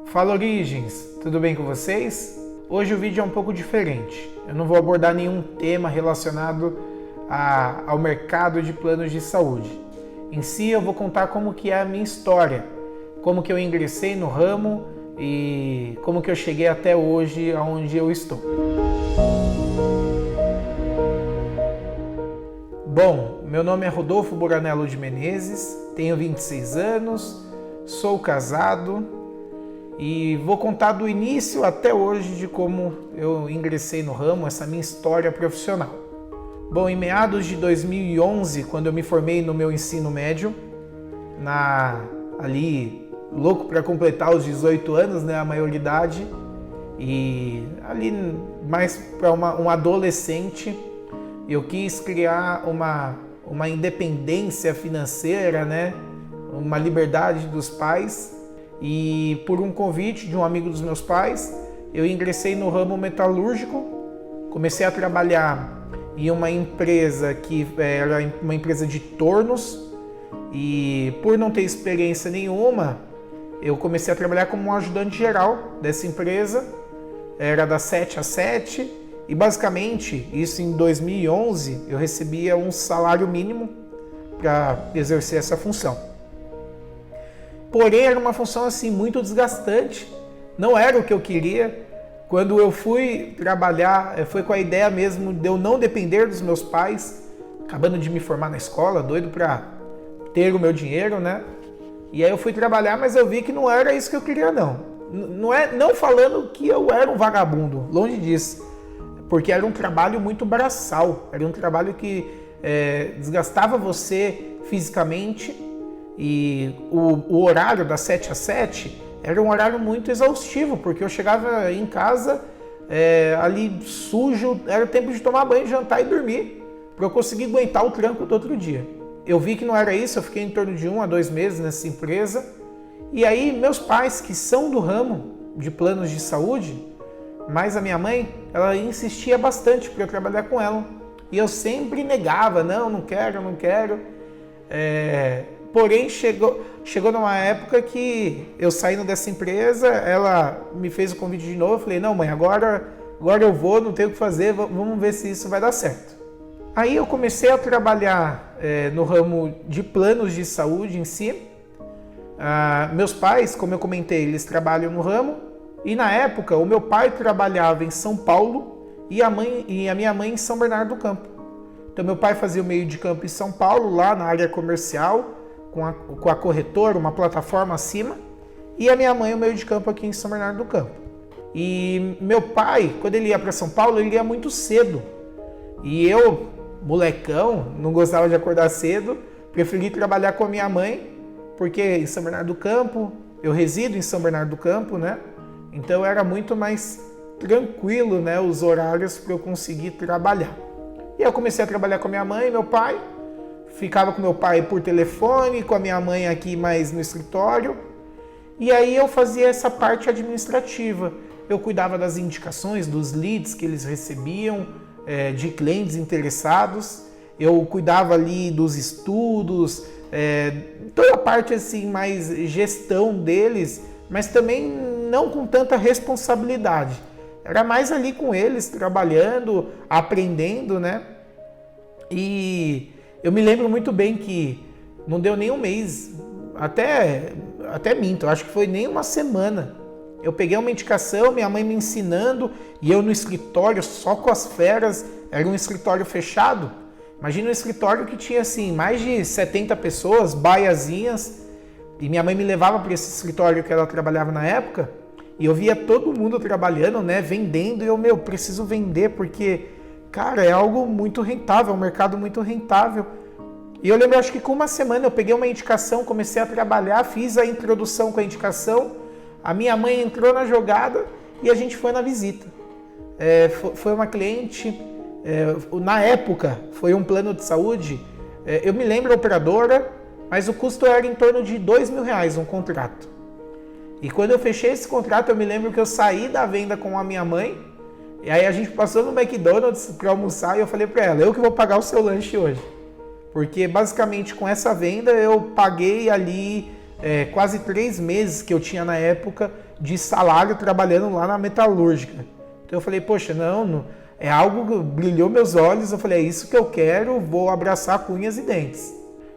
Fala Origens, tudo bem com vocês? Hoje o vídeo é um pouco diferente. Eu não vou abordar nenhum tema relacionado ao mercado de planos de saúde. Em si eu vou contar como que é a minha história, como que eu ingressei no ramo e como que eu cheguei até hoje onde eu estou. Bom, meu nome é Rodolfo Buranello de Menezes, tenho 26 anos, sou casado e vou contar do início até hoje de como eu ingressei no ramo, essa minha história profissional. Bom, em meados de 2011, quando eu me formei no meu ensino médio, ali louco para completar os 18 anos, né, a maioridade, e ali mais para um adolescente, eu quis criar uma independência financeira, né, uma liberdade dos pais. E por um convite de um amigo dos meus pais, eu ingressei no ramo metalúrgico, comecei a trabalhar em uma empresa que era uma empresa de tornos e por não ter experiência nenhuma, eu comecei a trabalhar como um ajudante geral dessa empresa, era das 7 às 7 e basicamente, isso em 2011, eu recebia um salário mínimo para exercer essa função. Porém, era uma função assim muito desgastante, não era o que eu queria. Quando eu fui trabalhar, foi com a ideia mesmo de eu não depender dos meus pais, acabando de me formar na escola, doido para ter o meu dinheiro, né? E aí eu fui trabalhar, mas eu vi que não era isso que eu queria, não. Não falando que eu era um vagabundo, longe disso, porque era um trabalho muito braçal, era um trabalho que desgastava você fisicamente. E o horário das 7 às 7 era um horário muito exaustivo, porque eu chegava em casa ali sujo, era tempo de tomar banho, jantar e dormir, para eu conseguir aguentar o tranco do outro dia. Eu vi que não era isso, eu fiquei em torno de 1 a 2 meses nessa empresa, e aí meus pais, que são do ramo de planos de saúde, mas a minha mãe, ela insistia bastante para eu trabalhar com ela, e eu sempre negava, não quero. Porém, chegou numa época que eu saindo dessa empresa, ela me fez o convite de novo, eu falei, não mãe, agora eu vou, não tenho o que fazer, vamos ver se isso vai dar certo. Aí eu comecei a trabalhar no ramo de planos de saúde em si. Meus pais, como eu comentei, eles trabalham no ramo, e na época o meu pai trabalhava em São Paulo e a minha mãe em São Bernardo do Campo. Então meu pai fazia o meio de campo em São Paulo, lá na área comercial, com a corretora, uma plataforma acima, e a minha mãe o meio de campo aqui em São Bernardo do Campo. E meu pai, quando ele ia para São Paulo, ele ia muito cedo. E eu, molecão, não gostava de acordar cedo, preferi trabalhar com a minha mãe, porque em São Bernardo do Campo, eu resido em São Bernardo do Campo, né? Então era muito mais tranquilo, né, os horários para eu conseguir trabalhar. E eu comecei a trabalhar com a minha mãe e meu pai, ficava com meu pai por telefone, com a minha mãe aqui mais no escritório. E aí eu fazia essa parte administrativa. Eu cuidava das indicações, dos leads que eles recebiam, de clientes interessados. Eu cuidava ali dos estudos, toda a parte assim mais gestão deles, mas também não com tanta responsabilidade. Era mais ali com eles, trabalhando, aprendendo, né? E eu me lembro muito bem que não deu nem um mês, até minto, acho que foi nem uma semana. Eu peguei uma indicação, minha mãe me ensinando, e eu no escritório, só com as feras, era um escritório fechado. Imagina um escritório que tinha assim, mais de 70 pessoas, baiazinhas, e minha mãe me levava para esse escritório que ela trabalhava na época, e eu via todo mundo trabalhando, né, vendendo, e eu, preciso vender, porque, cara, é algo muito rentável, é um mercado muito rentável. E eu lembro, acho que com uma semana eu peguei uma indicação, comecei a trabalhar, fiz a introdução com a indicação, a minha mãe entrou na jogada e a gente foi na visita. Foi uma cliente, na época, foi um plano de saúde, eu me lembro a operadora, mas o custo era em torno de R$2.000 um contrato. E quando eu fechei esse contrato, eu me lembro que eu saí da venda com a minha mãe, e aí a gente passou no McDonald's para almoçar e eu falei para ela, eu que vou pagar o seu lanche hoje. Porque basicamente com essa venda eu paguei ali quase 3 meses que eu tinha na época de salário trabalhando lá na metalúrgica. Então eu falei, poxa, não, é algo que brilhou meus olhos, eu falei, é isso que eu quero, vou abraçar com unhas e dentes.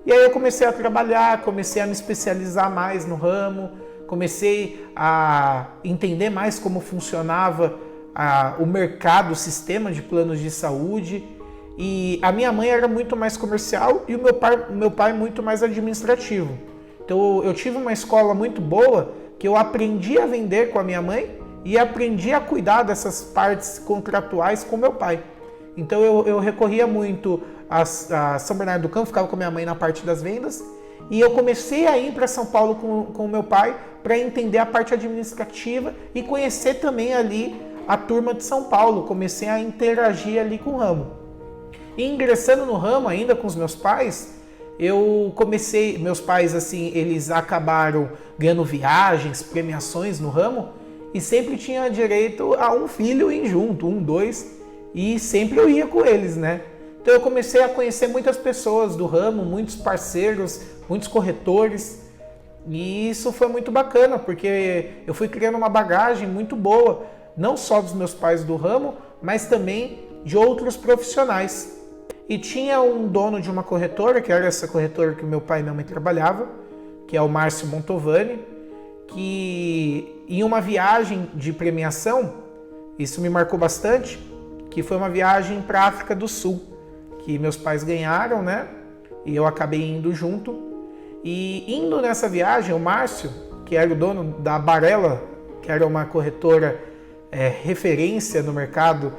E aí eu comecei a trabalhar, comecei a me especializar mais no ramo, comecei a entender mais como funcionava o mercado, o sistema de planos de saúde. E a minha mãe era muito mais comercial e o meu pai muito mais administrativo. Então eu tive uma escola muito boa que eu aprendi a vender com a minha mãe e aprendi a cuidar dessas partes contratuais com meu pai. Então eu recorria muito a São Bernardo do Campo, ficava com a minha mãe na parte das vendas, e eu comecei a ir para São Paulo com o meu pai para entender a parte administrativa e conhecer também ali a turma de São Paulo. Comecei a interagir ali com o ramo. E ingressando no ramo ainda com os meus pais, meus pais assim, eles acabaram ganhando viagens, premiações no ramo, e sempre tinha direito a um filho ir junto, 2, e sempre eu ia com eles, né? Então eu comecei a conhecer muitas pessoas do ramo, muitos parceiros, muitos corretores, e isso foi muito bacana, porque eu fui criando uma bagagem muito boa, não só dos meus pais do ramo, mas também de outros profissionais. E tinha um dono de uma corretora, que era essa corretora que meu pai e minha mãe trabalhavam, que é o Márcio Montovani, que em uma viagem de premiação, isso me marcou bastante, que foi uma viagem para a África do Sul, que meus pais ganharam, né? E eu acabei indo junto. E indo nessa viagem, o Márcio, que era o dono da Barella, que era uma corretora referência no mercado,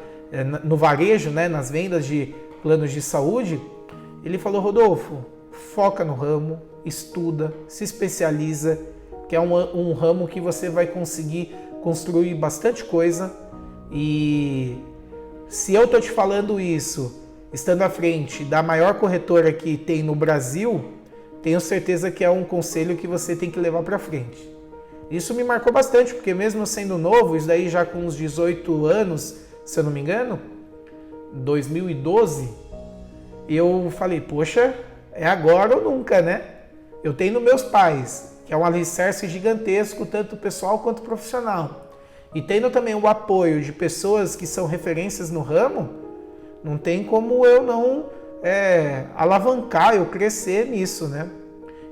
no varejo, né? Nas vendas de planos de saúde, ele falou, Rodolfo, foca no ramo, estuda, se especializa, que é um ramo que você vai conseguir construir bastante coisa. E se eu tô te falando isso, estando à frente da maior corretora que tem no Brasil, tenho certeza que é um conselho que você tem que levar para frente. Isso me marcou bastante, porque mesmo sendo novo, isso daí já com uns 18 anos, se eu não me engano, 2012, eu falei, poxa, é agora ou nunca, né? Eu tenho meus pais, que é um alicerce gigantesco, tanto pessoal quanto profissional. E tendo também o apoio de pessoas que são referências no ramo, não tem como eu não alavancar, eu crescer nisso, né?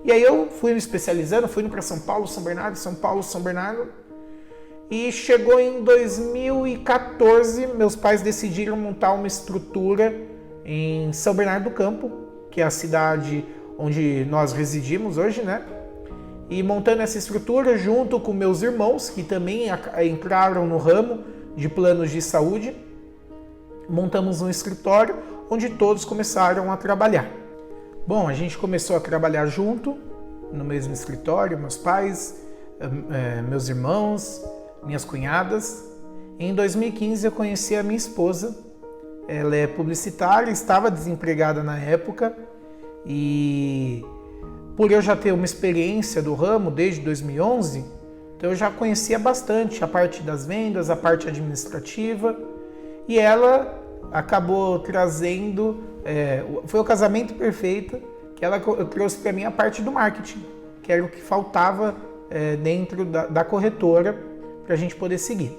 E aí eu fui me especializando, fui indo para São Paulo, São Bernardo, São Paulo, São Bernardo. E chegou em 2014, meus pais decidiram montar uma estrutura em São Bernardo do Campo, que é a cidade onde nós residimos hoje, né? E montando essa estrutura junto com meus irmãos, que também entraram no ramo de planos de saúde, montamos um escritório onde todos começaram a trabalhar. Bom, a gente começou a trabalhar junto, no mesmo escritório, meus pais, meus irmãos, minhas cunhadas. Em 2015 eu conheci a minha esposa, ela é publicitária, estava desempregada na época e por eu já ter uma experiência do ramo desde 2011, então eu já conhecia bastante a parte das vendas, a parte administrativa, e ela acabou trazendo, foi o casamento perfeito, que ela trouxe para mim a parte do marketing, que era o que faltava dentro da corretora para a gente poder seguir.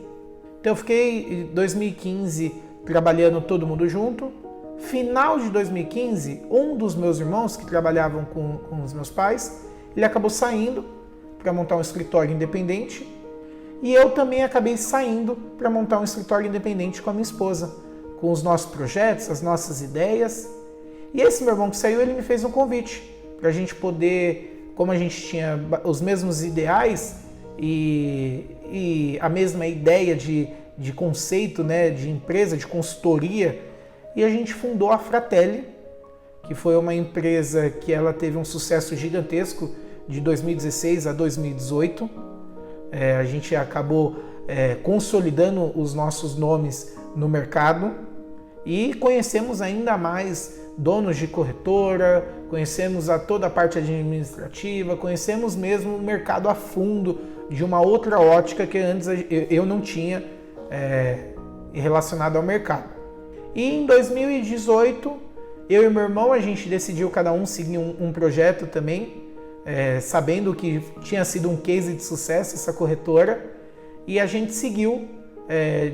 Então eu fiquei em 2015 trabalhando todo mundo junto. Final de 2015, um dos meus irmãos que trabalhavam com os meus pais, ele acabou saindo para montar um escritório independente e eu também acabei saindo para montar um escritório independente com a minha esposa, com os nossos projetos, as nossas ideias. E esse meu irmão que saiu, ele me fez um convite para a gente poder, como a gente tinha os mesmos ideais e a mesma ideia de conceito, né, de empresa, de consultoria, e a gente fundou a Fratelli, que foi uma empresa que ela teve um sucesso gigantesco de 2016 a 2018. A gente acabou consolidando os nossos nomes no mercado e conhecemos ainda mais donos de corretora, conhecemos toda a parte administrativa, conhecemos mesmo o mercado a fundo de uma outra ótica que antes eu não tinha relacionado ao mercado. E em 2018, eu e meu irmão, a gente decidiu cada um seguir um projeto também, sabendo que tinha sido um case de sucesso essa corretora, e a gente seguiu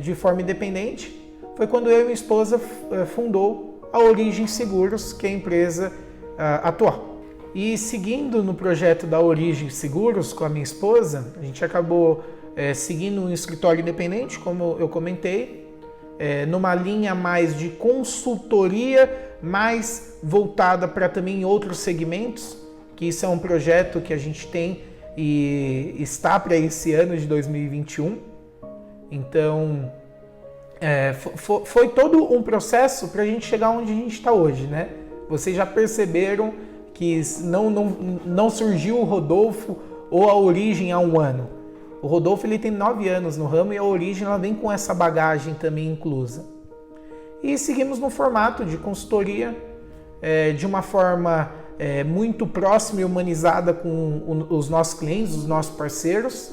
de forma independente. Foi quando eu e minha esposa fundou a Origem Seguros, que é a empresa atual. E seguindo no projeto da Origem Seguros com a minha esposa, a gente acabou seguindo um escritório independente, como eu comentei, numa linha mais de consultoria, mais voltada para também outros segmentos, que isso é um projeto que a gente tem e está para esse ano de 2021. Então, foi todo um processo para a gente chegar onde a gente está hoje, né? Vocês já perceberam que não surgiu o Rodolfo ou a Origem há um ano. O Rodolfo ele tem 9 anos no ramo e a Origem ela vem com essa bagagem também inclusa. E seguimos no formato de consultoria, de uma forma muito próxima e humanizada com os nossos clientes, os nossos parceiros.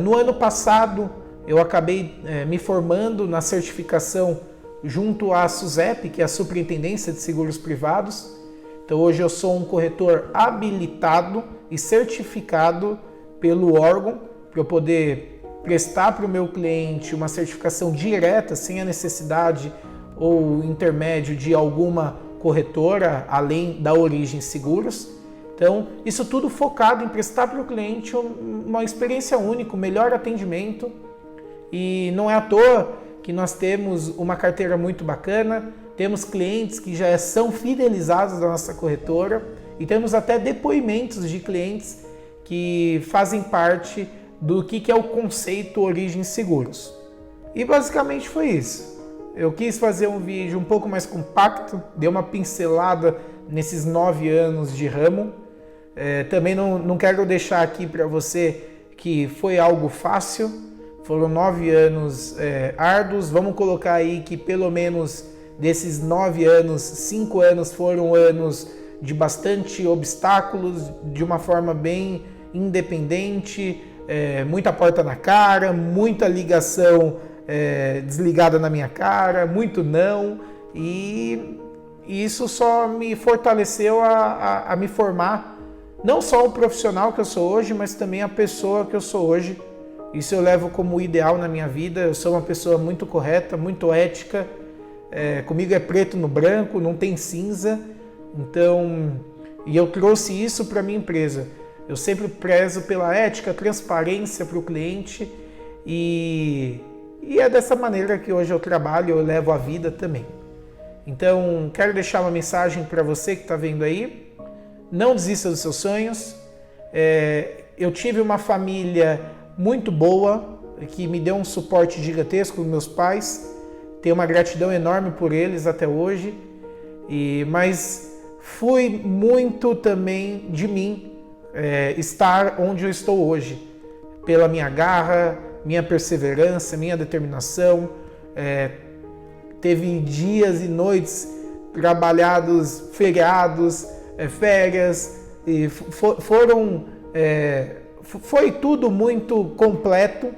No ano passado, eu acabei me formando na certificação junto à SUSEP, que é a Superintendência de Seguros Privados. Então hoje eu sou um corretor habilitado e certificado pelo órgão para eu poder prestar para o meu cliente uma certificação direta, sem a necessidade ou intermédio de alguma corretora, além da Origem Seguros. Então, isso tudo focado em prestar para o cliente uma experiência única, um melhor atendimento. E não é à toa que nós temos uma carteira muito bacana, temos clientes que já são fidelizados da nossa corretora e temos até depoimentos de clientes que fazem parte do que é o conceito Origem Seguros. E basicamente foi isso. Eu quis fazer um vídeo um pouco mais compacto, dei uma pincelada nesses 9 anos de ramo. Também não quero deixar aqui para você que foi algo fácil, foram 9 anos árduos. Vamos colocar aí que pelo menos desses 9 anos, 5 anos foram anos de bastante obstáculos, de uma forma bem independente, muita porta na cara, muita ligação desligada na minha cara, muito não, e isso só me fortaleceu a me formar, não só o profissional que eu sou hoje, mas também a pessoa que eu sou hoje. Isso eu levo como ideal na minha vida. Eu sou uma pessoa muito correta, muito ética, comigo é preto no branco, não tem cinza. Então, e eu trouxe isso para minha empresa. Eu sempre prezo pela ética, transparência para o cliente e é dessa maneira que hoje eu trabalho, eu levo a vida também. Então, quero deixar uma mensagem para você que está vendo aí. Não desista dos seus sonhos. Eu tive uma família muito boa, que me deu um suporte gigantesco, meus pais. Tenho uma gratidão enorme por eles até hoje. Mas fui muito também de mim estar onde eu estou hoje. Pela minha garra, minha perseverança, minha determinação. Teve dias e noites trabalhados, feriados, férias, e foi tudo muito completo,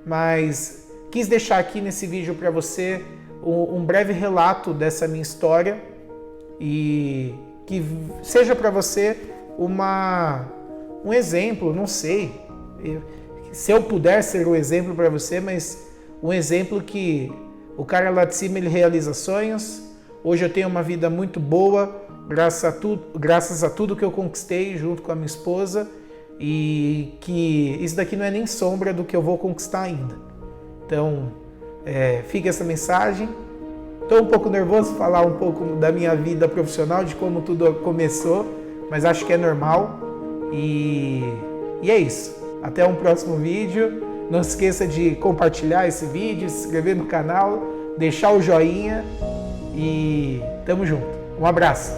mas quis deixar aqui nesse vídeo para você um breve relato dessa minha história e que seja para você um exemplo, não sei se eu puder ser um exemplo para você, mas um exemplo que o cara lá de cima ele realiza sonhos. Hoje eu tenho uma vida muito boa, graças a tudo que eu conquistei junto com a minha esposa, e que isso daqui não é nem sombra do que eu vou conquistar ainda. Então, fica essa mensagem. Estou um pouco nervoso falar um pouco da minha vida profissional, de como tudo começou, mas acho que é normal. E é isso. Até um próximo vídeo. Não se esqueça de compartilhar esse vídeo, se inscrever no canal, deixar o joinha e tamo junto. Um abraço.